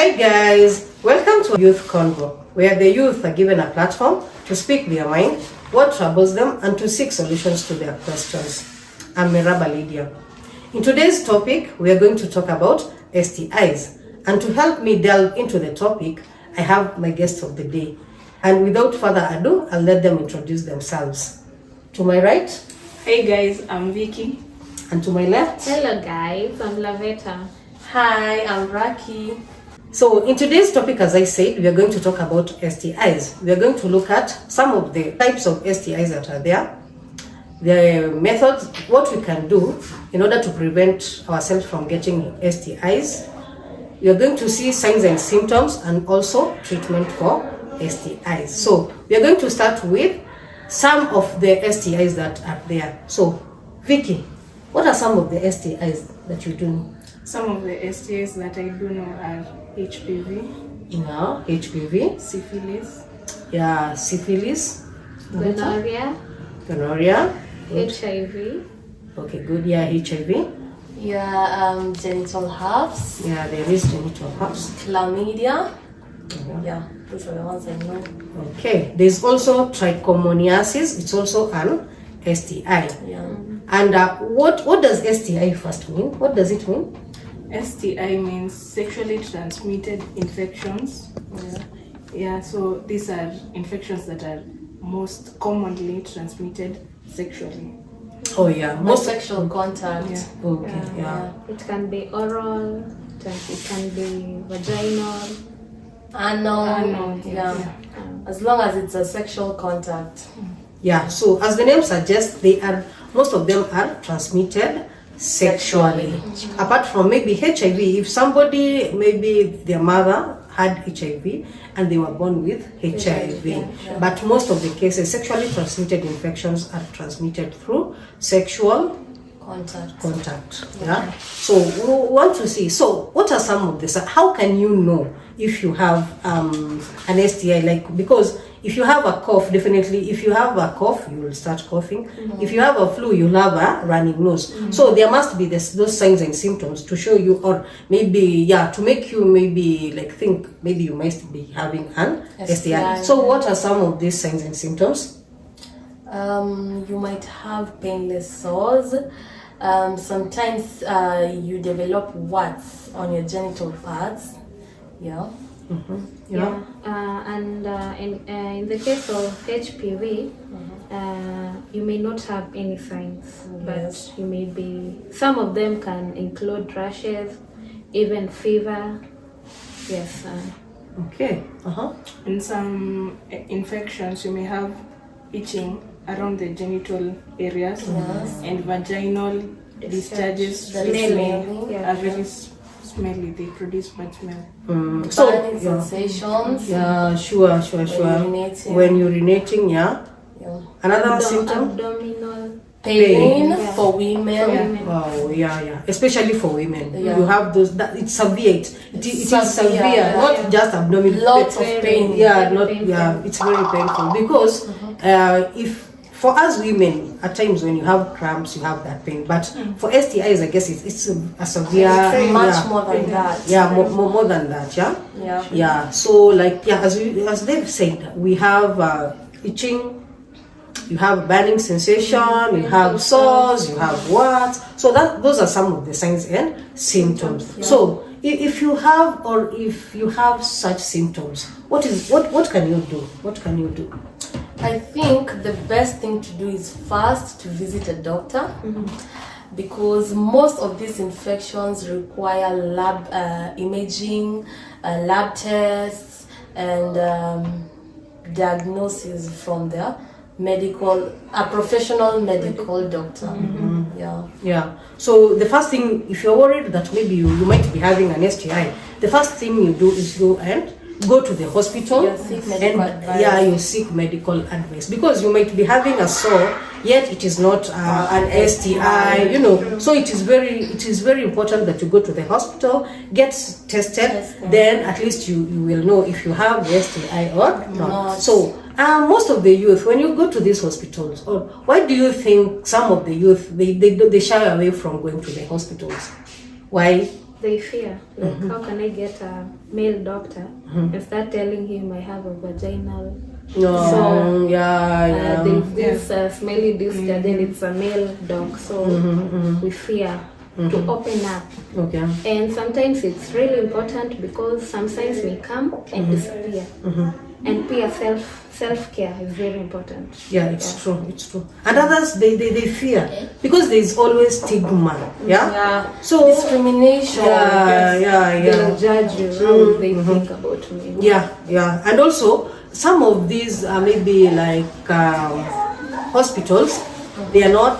Hi guys, welcome to Youth Convo, where the youth are given a platform to speak their mind, what troubles them, and to seek solutions to their questions. I'm Miraba Lydia. In today's topic, we are going to talk about STIs. And to help me delve into the topic, I have my guest of the day. And without further ado, I'll let them introduce themselves. To my right. Hey guys, I'm Vicky. And to my left. Hello guys, I'm Lavetta. Hi, I'm Raki. So in today's topic, as I said, we are going to talk about STIs. We are going to look at some of the types of STIs that are there, the methods, what we can do in order to prevent ourselves from getting STIs. We are going to see signs and symptoms and also treatment for STIs. So we are going to start with some of the STIs that are there. So Vicky, what are some of the STIs that you do know? Some of the STIs that I do know are HPV, HPV, syphilis, syphilis, Gonorrhea, gonorrhea, good. HIV, Okay, good. HIV, Genital herpes, there is genital herpes. chlamydia. Yeah, those are the ones I know. Okay, there's also trichomoniasis. It's also an STI. Yeah. And what does STI first mean? What does it mean? STI means sexually transmitted infections. Yeah, so these are infections that are most commonly transmitted sexually. Oh yeah, Most sexual contact. Yeah. Okay, yeah. It can be oral, it can be vaginal. Anal. Yeah. As long as it's a sexual contact. Yeah, so as the name suggests, most of them are transmitted sexually. Apart from maybe HIV, if somebody, maybe their mother had HIV and they were born with HIV. Yeah. But most of the cases, sexually transmitted infections are transmitted through sexual contact. Yeah. So we want to see. So what are some of this? How can you know if you have an STI? Like, because if you have a cough, definitely, if you have a cough, you will start coughing. If you have a flu, you'll have a running nose. So there must be those signs and symptoms to show you, or maybe, to make you maybe like think maybe you might be having an STI. So what are some of these signs and symptoms? You might have painless sores. Sometimes you develop warts on your genital parts. Yeah. And in the case of HPV, you may not have any signs, but you may be. Some of them can include rashes, even fever. Yes. Okay. In some infections, you may have itching around the genital areas and vaginal discharges. Smelly. Are very smelly. They produce bad smell. Burning sensations. Yeah, sure. Urinating. When urinating, Another symptom? Abdominal Pain for women. Wow, especially for women. Yeah. You have those. It's severe. It is severe, not just abdominal. Lots of pain. It's very painful because if for us women, at times when you have cramps, you have that pain. But for STIs, I guess it's a severe. Much more than that. Yeah, more than that. Yeah. So as they've said, we have itching. You have burning sensation, you have sores, you have warts. So those are some of the signs and symptoms. Yeah. So if you have such symptoms, what can you do? What can you do? I think the best thing to do is first to visit a doctor, because most of these infections require lab imaging, lab tests, and diagnosis from a professional medical doctor. Yeah. So the first thing, if you're worried that maybe you might be having an STI, the first thing you do is go to the hospital seek medical advice. You seek medical advice, because you might be having a sore, yet it is not an STI. So it is very important that you go to the hospital, get tested, then at least you will know if you have the STI or not. So most of the youth, when you go to these hospitals, or why do you think some of the youth they shy away from going to the hospitals? Why? they fear. Like, how can I get a male doctor and start telling him I have a vaginal? No, So, yeah. there's this smelly discharge, and it's a male doc. So we fear to open up. Okay. And sometimes it's really important because some signs may come and disappear. And peer self-care is very important. Yeah, it's true. It's true. And others, they fear because there is always stigma. Yeah. Yeah. So Discrimination. They'll judge you how they think about me. Yeah. And also, some of these maybe like hospitals, they are not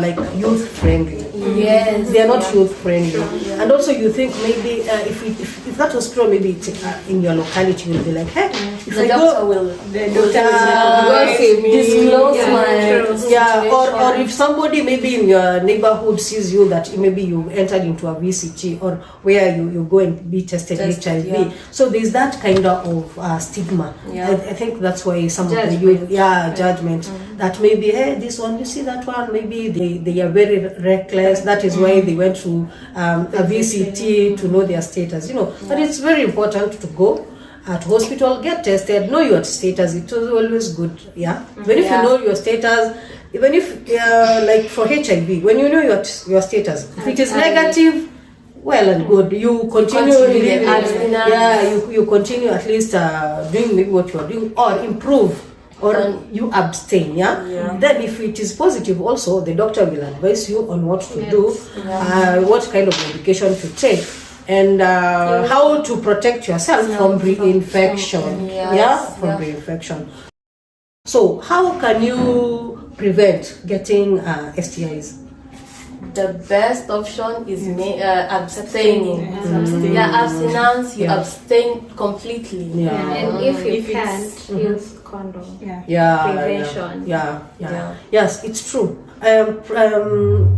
like youth friendly. Yes. They are not youth friendly. And also, you think maybe if that hospital maybe it's, in your locality, you'll be like, hey, if The I doctor go. will Gossip disclose Yeah, my true. Yeah, or if somebody maybe in your neighborhood sees you that maybe you entered into a VCT or where you go and be tested HIV. yeah. So there's that kind of stigma. Yeah. I think that's why some of the Judgment. youth, judgment, that maybe, hey, this one, you see that one, maybe they are very reckless. That is why they went to a VCT to know their status, But it's very important to go at hospital, get tested, know your status. It's always good, yeah. Even if you know your status, even if like for HIV, when you know your status, if it is negative, well and good, you continue Continue the living, abstinence. you continue at least doing maybe what you are doing or improve. Or you abstain, yeah? Then if it is positive also, the doctor will advise you on what to do, what kind of medication to take, and how to protect yourself from reinfection. From reinfection. So how can you prevent getting STIs? The best option is abstaining. Abstinence, you abstain completely. And if you If can't, it's- use condom. Prevention. Yes, it's true.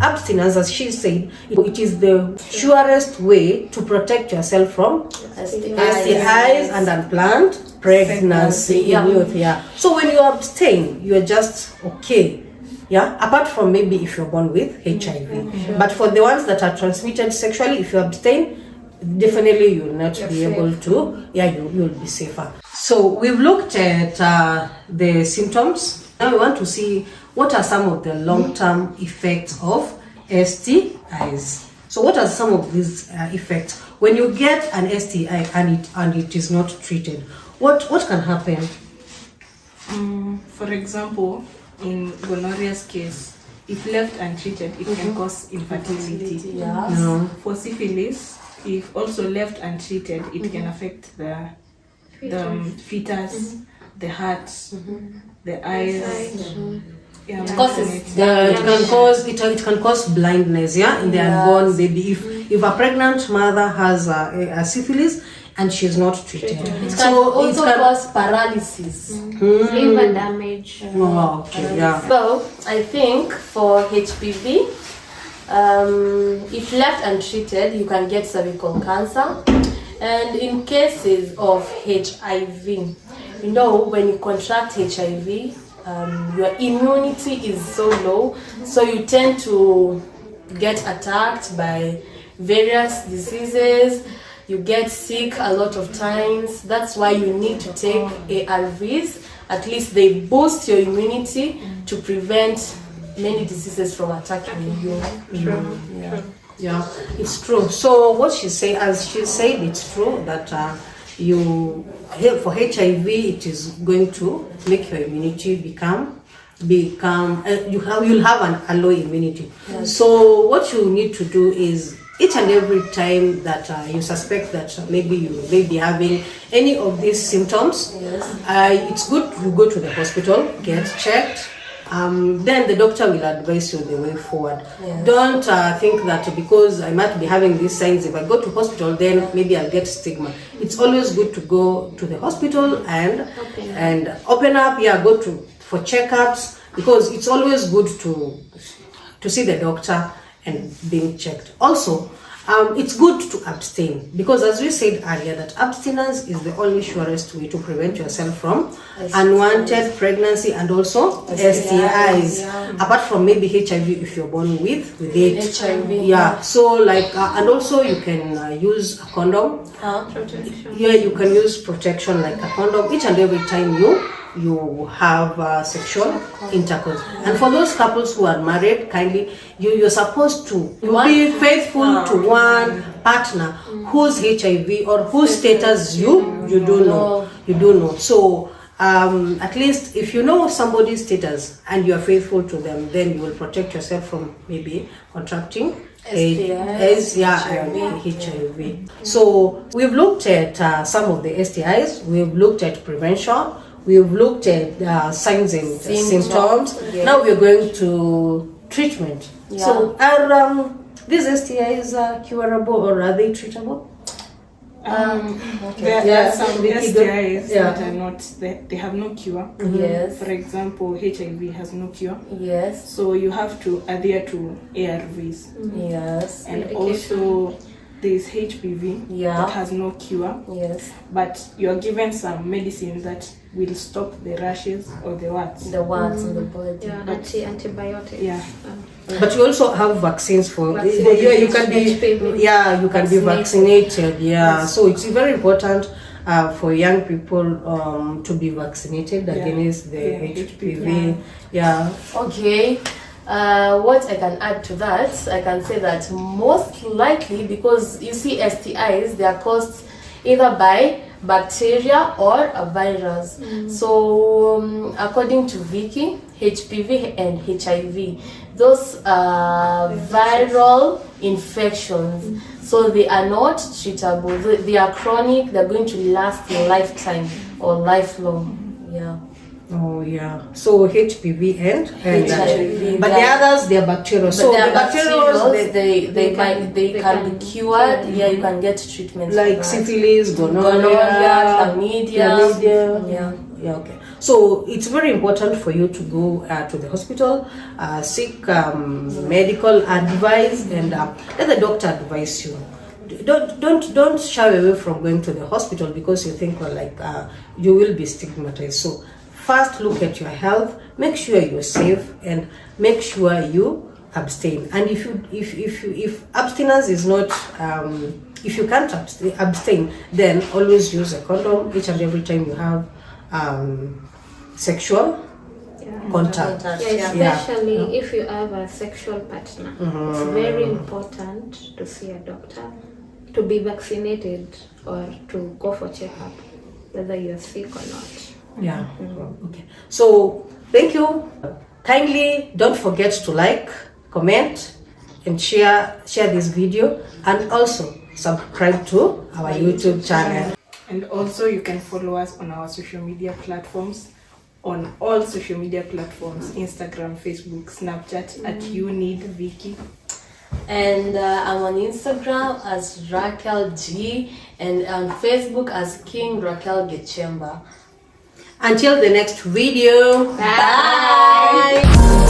Abstinence, as she said, it is the surest way to protect yourself from STIs and unplanned pregnancy in youth. So when you abstain, you are just okay. Apart from maybe if you're born with HIV. But for the ones that are transmitted sexually, if you abstain, definitely you will not be able to. You'll be safer. So we've looked at the symptoms. Now we want to see what are some of the long-term effects of STIs. So what are some of these effects when you get an STI and it is not treated? What can happen? For example, in gonorrhea's case, if left untreated, it can cause infertility. For syphilis, if also left untreated, it can affect the fetus, the heart, the eyes. It can cause blindness, in the unborn baby. If a pregnant mother has a syphilis and she's not treated, it can also cause paralysis, liver damage. So I think for HPV, if left untreated, you can get cervical cancer. And in cases of HIV, when you contract HIV, your immunity is so low, so you tend to get attacked by various diseases. You get sick a lot of times. That's why you need to take ARVs. At least they boost your immunity to prevent many diseases from attacking you. Yeah, it's true. So what she said, it's true that for HIV, it is going to make your immunity become you'll have an alloy immunity. So what you need to do is each and every time that you suspect that maybe you may be having any of these symptoms, it's good you go to the hospital, get checked. Then the doctor will advise you the way forward. Don't think that because I might be having these signs, if I go to hospital, then maybe I'll get stigma. It's always good to go to the hospital and open up. Go for checkups, because it's always good to see the doctor and being checked. Also, it's good to abstain, because as we said earlier, that abstinence is the only surest way to prevent yourself from unwanted pregnancy and also STIs. Apart from maybe HIV if you're born with it. HIV. Yeah. So like and also you can use a condom. Protection. Yeah, you can use protection like a condom each and every time you have sexual intercourse. And for those couples who are married, kindly you're supposed to be faithful to one partner whose HIV or whose status you do know. So at least if you know somebody's status and you are faithful to them, then you will protect yourself from maybe contracting HIV. So we've looked at some of the STIs, we've looked at prevention, we've looked at signs and symptoms. Now we're going to treatment. So are these STIs curable or are they treatable? There are some STIs that are not, they have no cure. Yes. For example, HIV has no cure. Yes. So you have to adhere to ARVs. Yes. And also there's HPV that has no cure. Yes. But you're given some medicine that will stop the rashes or the warts. The warts in the body. Yeah, antibiotics. Yeah. But you also have vaccines for Vaccines. you can be HPV. you can be vaccinated. So it's very important for young people to be vaccinated against the HPV. Okay. What I can add to that, I can say that most likely, because you see STIs, they are caused either by bacteria or a virus. So according to Vicky, HPV and HIV, those are viral infections, so they are not treatable. They are chronic. They're going to last a lifetime or lifelong. So HPV and HIV, but the others, they are bacterial. So they are the bacterial, they can be cured. Yeah, you can get treatment like syphilis, gonorrhea, chlamydia. Okay. So it's very important for you to go to the hospital, seek medical advice, and let the doctor advise you. Don't shy away from going to the hospital because you think you will be stigmatized. So first look at your health, make sure you're safe, and make sure you abstain. And if abstinence is not if you can't abstain, then always use a condom each and every time you have sexual contact. Especially if you have a sexual partner. It's very important to see a doctor, to be vaccinated, or to go for checkup, whether you're sick or not. Okay. So thank you. Kindly don't forget to like, comment, and share this video, and also subscribe to our YouTube channel. And also you can follow us on our social media platforms, on all social media platforms, Instagram, Facebook, Snapchat at You Need Vicky. And I'm on Instagram as Raquel G, and on Facebook as King Raquel Gechemba. Until the next video. Bye.